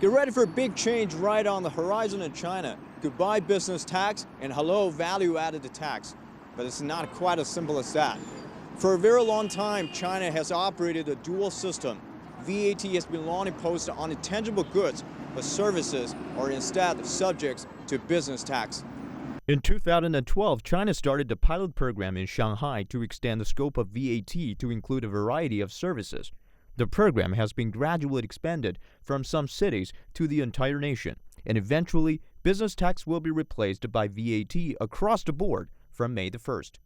Get ready for a big change right on the horizon in China. Goodbye business tax and hello value-added tax. But it's not quite as simple as that. For a very long time, China has operated a dual system. VAT has been long imposed on intangible goods, but services are instead subject to business tax. In 2012, China started a pilot program in Shanghai to extend the scope of VAT to include a variety of services. The program has been gradually expanded from some cities to the entire nation, and eventually, business tax will be replaced by VAT across the board from May the 1st.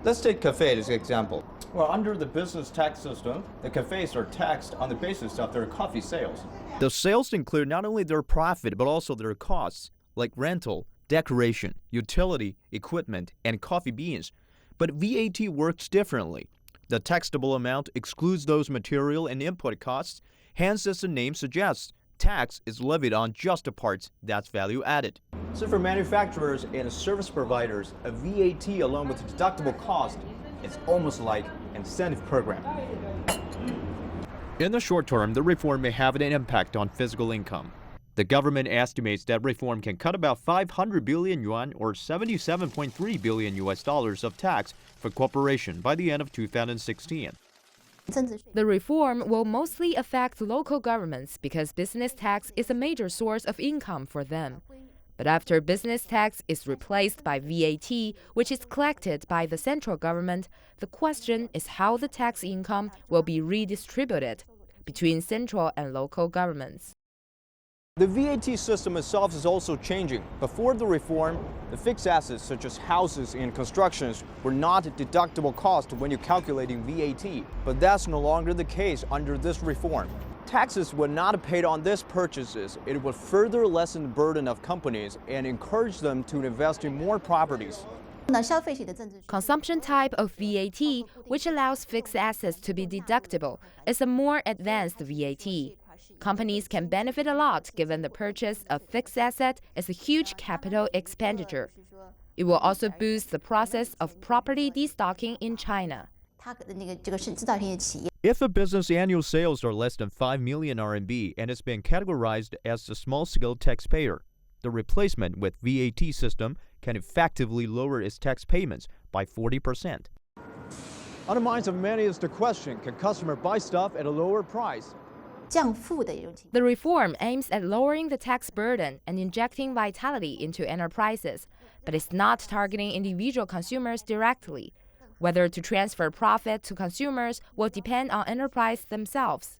Let's take cafes as an example. Well, under the business tax system, the cafes are taxed on the basis of their coffee sales. The sales include not only their profit but also their costs, like rental, decoration, utility, equipment, and coffee beans. But VAT works differently. The taxable amount excludes those material and input costs, hence as the name suggests, tax is levied on just the parts that's value added. So for manufacturers and service providers, a VAT along with the deductible cost is almost like an incentive program. In the short term, the reform may have an impact on fiscal income. The government estimates that reform can cut about 500 billion yuan or $77.3 billion of tax for corporation by the end of 2016. The reform will mostly affect local governments because business tax is a major source of income for them. But after business tax is replaced by VAT, which is collected by the central government, the question is how the tax income will be redistributed between central and local governments. The VAT system itself is also changing. Before the reform, the fixed assets such as houses and constructions were not a deductible cost when you're calculating VAT, but that's no longer the case under this reform. Taxes would not be paid on these purchases. It would further lessen the burden of companies and encourage them to invest in more properties. Consumption type of VAT, which allows fixed assets to be deductible, is a more advanced VAT. Companies can benefit a lot given the purchase of fixed asset is a huge capital expenditure. It will also boost the process of property destocking in China. If a business annual sales are less than 5 million RMB and has been categorized as a small-scale taxpayer, the replacement with VAT system can effectively lower its tax payments by 40%. On the minds of many is the question, can customer buy stuff at a lower price? The reform aims at lowering the tax burden and injecting vitality into enterprises, but it's not targeting individual consumers directly. Whether to transfer profit to consumers will depend on enterprise themselves.